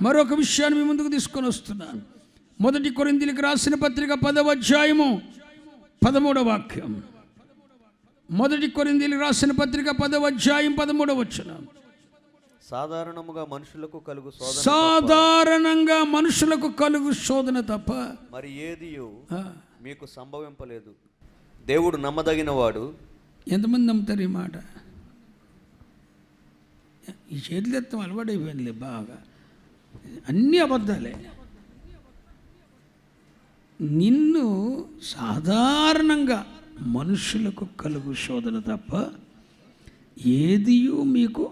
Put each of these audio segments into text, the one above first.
మరొక విషయాన్ని మీ ముందుకు తీసుకొని వస్తున్నాను. 1 కొరింథీయులకు రాసిన పత్రిక 10వ అధ్యాయము 13వ వాక్యం. 1 కొరింథీయులకు రాసిన పత్రిక 10వ అధ్యాయం 13వ వచనం. సాధారణంగా మనుషులకు కలుగు శోధన తప్ప మరి ఏదియో మీకు సంభవింపలేదు. దేవుడు నమ్మదగిన వాడు. ఎంతమంది నమ్ముతారు ఈ మాట? ఈ చేతులెత్తం అలవాటైపోయిందిలే బాగా. అన్నీ అబద్ధాలే. నిన్ను సాధారణంగా మనుషులకు కలుగు శోధన తప్ప ఏదియూ మీకు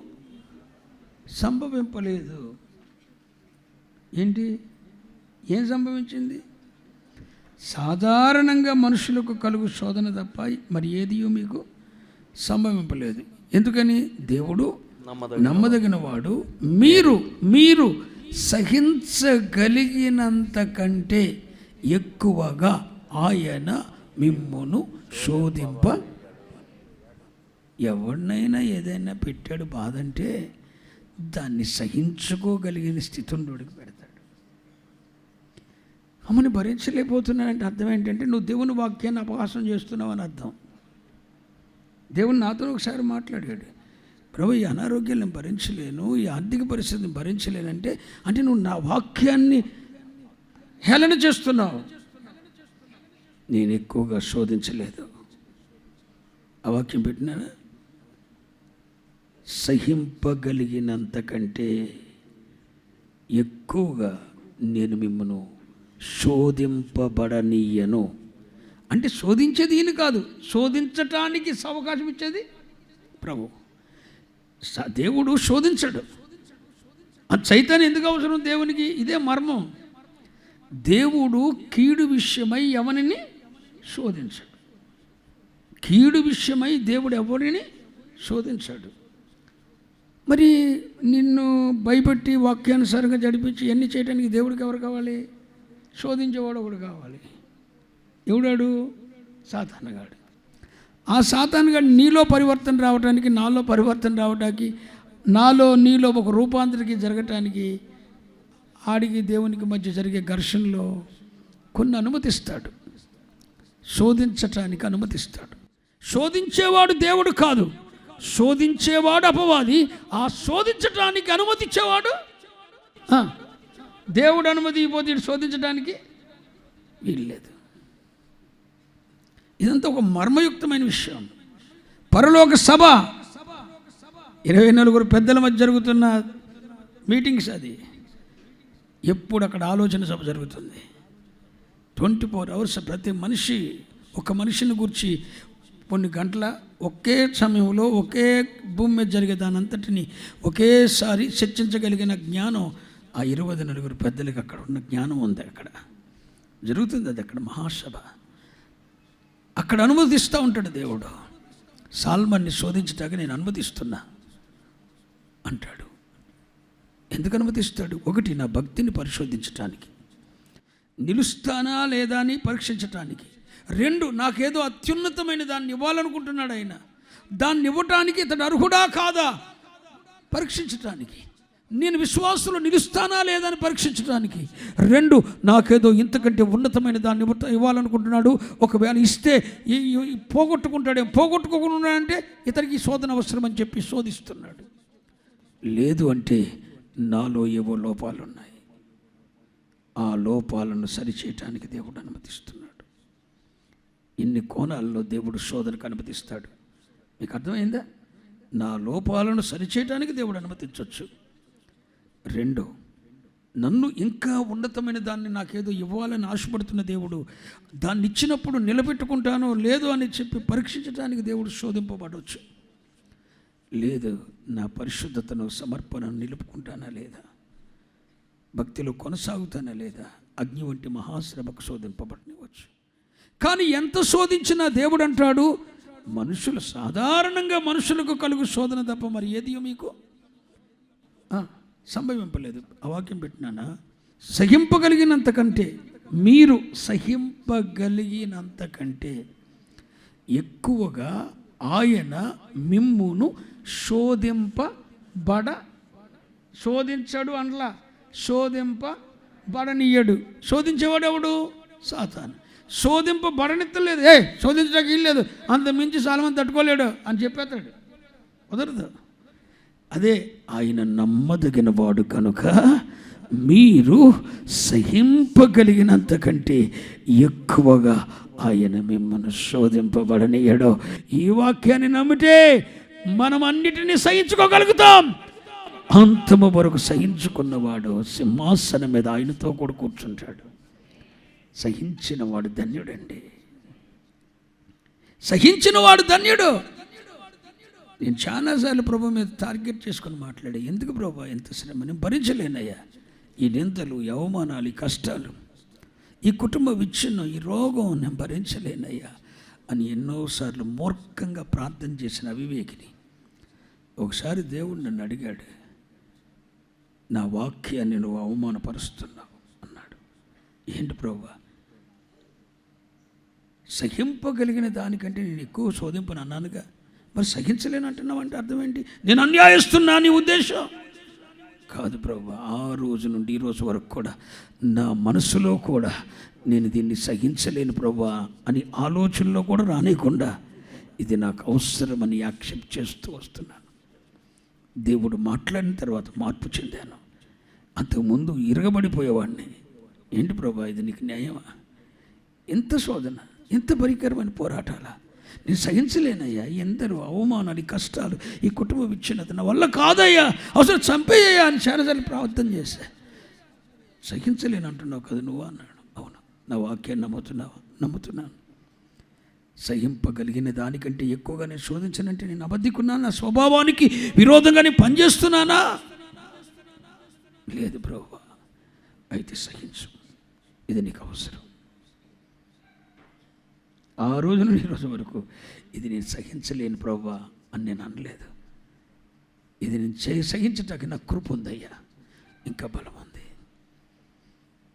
సంభవింపలేదు. ఏంటి? ఏం సంభవించింది? సాధారణంగా మనుషులకు కలుగు శోధన తప్ప మరి ఏదియూ మీకు సంభవింపలేదు. ఎందుకని? దేవుడు నమ్మదగిన వాడు. మీరు సహించగలిగినంత కంటే ఎక్కువగా ఆయన మిమ్మును శోధింప. ఎవరినైనా ఏదైనా పెట్టాడు బాధ అంటే దాన్ని సహించుకోగలిగిన స్థితి ఉన్నోడికి పెడతాడు. అమ్మని భరించలేకపోతున్నానంటే అర్థం ఏంటంటే నువ్వు దేవుని వాక్యాన్ని అపహాసం చేస్తున్నావు అని అర్థం. దేవుడు నాతో ఒకసారి మాట్లాడాడు, ప్రభు ఈ అనారోగ్యాన్ని నేను భరించలేను, ఈ ఆర్థిక పరిస్థితిని భరించలేనంటే అంటే నువ్వు నా వాక్యాన్ని హేళన చేస్తున్నావు. నేను ఎక్కువగా శోధించలేదు. ఆ వాక్యం పెట్టినానా? సహింపగలిగినంత కంటే ఎక్కువగా నేను మిమ్మను శోధింపబడనీయను. అంటే శోధించేది ఈయన కాదు, శోధించటానికి అవకాశం ఇచ్చేది ప్రభు. దేవుడు శోధించడు. ఆ సైతాన్ని ఎందుకు అవసరం దేవునికి? ఇదే మర్మం. దేవుడు కీడు విషయమై ఎవరిని శోధించాడు. కీడు విషయమై దేవుడు ఎవరిని శోధించాడు. మరి నిన్ను భయపెట్టి వాక్యానుసారంగా జడిపించి ఎన్ని చేయడానికి దేవుడికి ఎవరు కావాలి? శోధించేవాడు ఒకడు కావాలి. ఎవడాడు? సాతానుగాడు. ఆ సాతానుగాడు నీలో పరివర్తన రావడానికి, నాలో పరివర్తన రావడానికి, నీలో ఒక రూపాంతరికి జరగటానికి, ఆడికి దేవునికి మధ్య జరిగే ఘర్షణలో కొన్ని అనుమతిస్తాడు. శోధించటానికి అనుమతిస్తాడు. శోధించేవాడు దేవుడు కాదు, శోధించేవాడు అపవాది. ఆ శోధించటానికి అనుమతించేవాడు దేవుడు. అనుమతి ఇవ్వబోతే శోధించడానికి వీల్లేదు. ఇదంతా ఒక మర్మయుక్తమైన విషయం. పరలోక సభ 24 పెద్దల మధ్య జరుగుతున్న మీటింగ్స్. అది ఎప్పుడు అక్కడ ఆలోచన సభ జరుగుతుంది. 24 hours ప్రతి మనిషి ఒక మనిషిని గురించి కొన్ని గంటల ఒకే సమయంలో ఒకే భూమి మీద జరిగే దాని అంతటిని ఒకేసారి చర్చించగలిగిన జ్ఞానం ఆ 24 పెద్దలకి అక్కడ ఉన్న జ్ఞానం ఉంది. అక్కడ జరుగుతుంది అది. అక్కడ మహాసభ. అక్కడ అనుమతిస్తూ ఉంటాడు దేవుడు. సాల్మన్ని శోధించటానికి నేను అనుమతిస్తున్నా అంటాడు. ఎందుకు అనుమతిస్తాడు? 1 నా భక్తిని పరిశోధించటానికి, నిలుస్తానా లేదా అని పరీక్షించటానికి. 2 నాకేదో అత్యున్నతమైన దాన్ని ఇవ్వాలనుకుంటున్నాడు ఆయన. దాన్ని ఇవ్వటానికి ఇతడు అర్హుడా కాదా పరీక్షించటానికి. నేను విశ్వాసంలో నిలుస్తానా లేదా అని పరీక్షించడానికి. 2 నాకేదో ఇంతకంటే ఉన్నతమైన దాన్ని ఇవ్వాలనుకుంటున్నాడు. ఒకవేళ ఇస్తే పోగొట్టుకోకుండా అంటే ఇతనికి శోధన అవసరం అని చెప్పి శోధిస్తున్నాడు. లేదు అంటే నాలో ఏవో లోపాలు ఉన్నాయి. ఆ లోపాలను సరిచేయటానికి దేవుడు అనుమతిస్తున్నాడు. ఇన్ని కోణాల్లో దేవుడు శోధనకు అనుమతిస్తాడు. మీకు అర్థమైందా? నా లోపాలను సరిచేయటానికి దేవుడు అనుమతించవచ్చు. 2 నన్ను ఇంకా ఉన్నతమైన దాన్ని నాకేదో ఇవ్వాలని ఆశపడుతున్న దేవుడు దాన్ని ఇచ్చినప్పుడు నిలబెట్టుకుంటానో లేదో అని చెప్పి పరీక్షించడానికి దేవుడు శోధింపబడవచ్చు. లేదు, నా పరిశుద్ధతను సమర్పణను నిలుపుకుంటానా లేదా, భక్తిలో కొనసాగుతానా లేదా, అగ్ని వంటి మహాశ్రమకు శోధింపబడనివచ్చు. కానీ ఎంత శోధించినా దేవుడు అంటాడు, మనుషులు సాధారణంగా మనుషులకు కలుగు శోధన తప్ప మరి ఏది మీకు సంభవింపలేదు. ఆ వాక్యం పెట్టినానా? సహింపగలిగినంత కంటే, మీరు సహింపగలిగినంత కంటే ఎక్కువగా ఆయన మిమ్మును శోధించడు అనలా, శోధింపబడనీయడు. శోధించేవాడు ఎవడు? సాతాను. శోధింపబడనిత్తలేదు. శోధించడానికి వీల్లేదు, అంత మించి సాలమని తట్టుకోలేడు అని చెప్పేస్తాడు. కుదరదు. అదే ఆయన నమ్మదగిన వాడు కనుక మీరు సహింపగలిగినంత కంటే ఎక్కువగా ఆయన మిమ్మల్ని శోధింపబడనీయడు. ఈ వాక్యాన్ని నమ్మితే మనం అన్నిటినీ సహించుకోగలుగుతాం. అంతము వరకు సహించుకున్నవాడు సింహాసనం మీద ఆయనతో కూడా కూర్చుంటాడు. సహించిన వాడు ధన్యుడండి. సహించిన వాడు ధన్యుడు. నేను చాలాసార్లు ప్రభు మీద టార్గెట్ చేసుకుని మాట్లాడే, ఎందుకు ప్రభు ఎంత శ్రమ, నేను భరించలేనయ్యా, ఈ నిందలు, ఈ అవమానాలు, ఈ కష్టాలు, ఈ కుటుంబ విచ్ఛిన్నం, ఈ రోగం నేను భరించలేనయ్యా అని ఎన్నోసార్లు మూర్ఖంగా ప్రార్థన చేసిన అవివేకిని ఒకసారి దేవుడు నన్ను అడిగాడు, నా వాక్యాన్ని నువ్వు అవమానపరుస్తున్నావు అన్నాడు. ఏంటి ప్రభు? సహింపగలిగిన దానికంటే నేను ఎక్కువ శోధింపను అన్నానుగా, మరి సహించలేను అంటున్నావు అంటే అర్థం ఏంటి? నేను అన్యాయిస్తున్నా నీ ఉద్దేశం కాదు ప్రభు. ఆ రోజు నుండి ఈ రోజు వరకు కూడా నా మనసులో కూడా నేను దీన్ని సహించలేను ప్రభు అని ఆలోచనలో కూడా రానియకుండా ఇది నాకు అవసరమని యాక్సెప్ట్ చేస్తూ వస్తున్నాను. దేవుడు మాట్లాడిన తర్వాత మార్పు చెందాను. అంతకుముందు ఇరగబడిపోయేవాడిని. ఏంటి ప్రభు ఇది నీకు న్యాయమా? ఎంత శోధన, ఎంత భయంకరమైన పోరాటాలా, నేను సహించలేనయ్యా, ఎందరో అవమానాలు, కష్టాలు, ఈ కుటుంబ విచ్ఛిన్నత నా వల్ల కాదయ్యా, అవసరం చంపేయ్యా అని చాలాసార్లు ప్రార్థన చేశా. సహించలేను అంటున్నావు కదా నువ్వు అన్నాడు. అవును, నా వాక్యాన్ని నమ్ముతున్నాను. సహింపగలిగిన దానికంటే ఎక్కువగా నేను శోధించనంటే నేను అబద్ధికున్నాను, నా స్వభావానికి విరోధంగా నేను పనిచేస్తున్నానా? లేదు ప్రభువా. అయితే సహించు, ఇది నీకు అవసరం. ఆ రోజు నుండి ఈ రోజు వరకు ఇది నేను సహించలేను ప్రభువా అని నేను అనలేదు. ఇది నేను సహించటానికి నాకు కృప ఉందయ్యా, ఇంకా బలం ఉంది.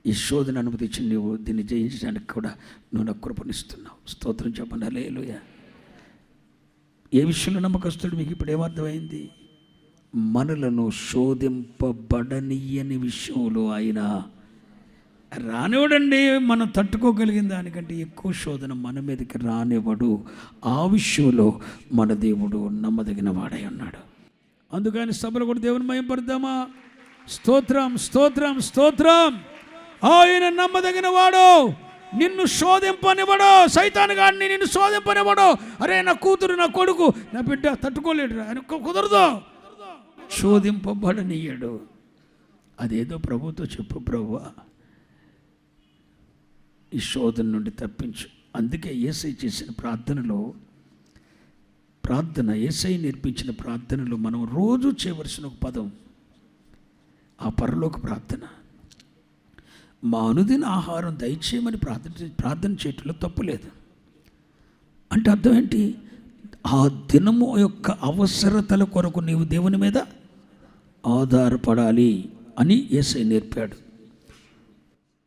ఈ శోధన అనుమతించి నువ్వు దీన్ని జయించడానికి కూడా నువ్వు నాకు కృపనిస్తున్నావు. స్తోత్రం చెప్పండి. హల్లెలూయా. ఏ విషయంలో నమ్మకస్తుడు మీకు ఇప్పుడు ఏమర్థమైంది? మనలను శోధింపబడనీయని విషయంలో ఆయన రానివ్వడండి. మనం తట్టుకోగలిగిన దానికంటే ఎక్కువ శోధన మన మీదకి రానివ్వడు. ఆ విషయంలో మన దేవుడు నమ్మదగిన వాడై ఉన్నాడు. అందుకని సభలో కూడా దేవుని మహిమపడదామా? స్తోత్రం, స్తోత్రం, స్తోత్రం. ఆయన నమ్మదగిన వాడు. నిన్ను శోధింపనివ్వడు. సైతాను గాడిని నిన్ను శోధింపనివ్వడు. అరే నా కూతురు, నా కొడుకు, నా బిడ్డ తట్టుకోలేడు, ఆయన కుదరదు. శోధింపబడనీయడు. అదేదో ప్రభుతో చెప్పు, ప్రభువా ఈ శోధన నుండి తప్పించు. అందుకే యేసయ్య చేసిన ప్రార్థన యేసయ్య నేర్పించిన ప్రార్థనలో మనం రోజు చేయవలసిన ఒక పదం ఆ పరలోక ప్రార్థన. మా అనుదిన ఆహారం దయచేయమని ప్రార్థన చేయటంలో తప్పులేదు. అంటే అర్థం ఏంటి? ఆ దినము యొక్క అవసరతల కొరకు నీవు దేవుని మీద ఆధారపడాలి అని యేసయ్య నేర్పాడు.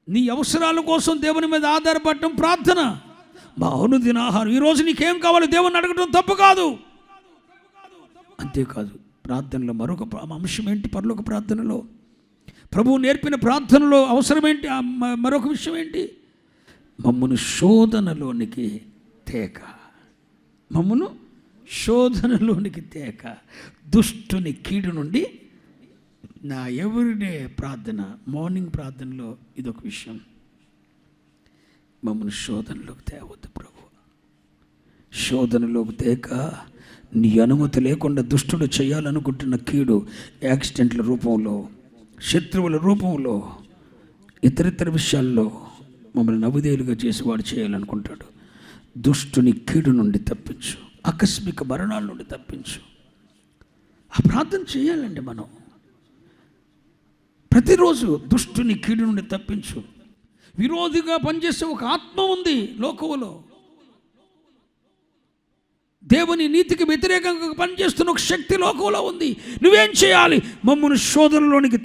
నీ అవసరాల కోసం దేవుని మీద ఆధారపడటం ప్రార్థన. మా అనుదిన ఆహారం, ఈరోజు నీకేం కావాలి దేవుని అడగటం తప్పు కాదు. అంతేకాదు, ప్రార్థనలో మరొక అంశం ఏంటి? పరలోక ప్రార్థనలో ప్రభువు నేర్పిన ప్రార్థనలో అవసరం ఏంటి? మరొక విషయం ఏంటి? మమ్మను శోధనలోనికి తేక, దుష్టుని కీడు నుండి. నా ఎవ్రీడే ప్రార్థన, మార్నింగ్ ప్రార్థనలో ఇదొక విషయం. మమ్మల్ని శోధనలోకి తేవద్దు ప్రభు. శోధనలోకి తేక, నీ అనుమతి లేకుండా దుష్టుడు చేయాలనుకుంటున్న కీడు, యాక్సిడెంట్ల రూపంలో, శత్రువుల రూపంలో, ఇతరితర విషయాల్లో మమ్మల్ని నవ్వుదేలుగా చేసి వాడు చేయాలనుకుంటాడు. దుష్టుని కీడు నుండి తప్పించు, ఆకస్మిక మరణాల నుండి తప్పించు. ఆ ప్రార్థన చేయాలండి మనం ప్రతిరోజు. దుష్టుని కీడు నుండి తప్పించు. విరోధిగా పనిచేసే ఒక ఆత్మ ఉంది లోకంలో. దేవుని నీతికి వ్యతిరేకంగా పనిచేస్తున్న ఒక శక్తి లోకంలో ఉంది. నువ్వేం చేయాలి? మమ్మల్ని శోధనలోనికి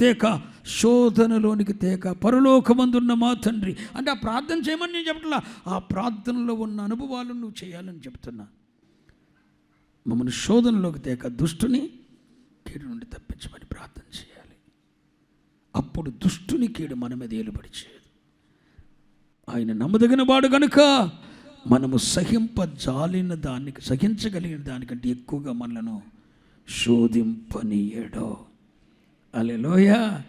తేక పరలోకమందున్న మా తండ్రి అంటే ఆ ప్రార్థన చేయమని నేను చెప్పట్లా. ఆ ప్రార్థనలో ఉన్న అనుభవాలను నువ్వు చేయాలని చెప్తున్నా. మమ్మల్ని శోధనలోకి తేక, దుష్టుని కీడు నుండి తప్పించమని ప్రార్థన చేయాలి. అప్పుడు దుష్టుని కీడు మన మీద ఏలుబడిచేది. ఆయన నమ్మదగిన వాడు కనుక మనము సహించగలిగిన దానికంటే ఎక్కువగా మనలను శోధింపనీయడో. హల్లెలూయా.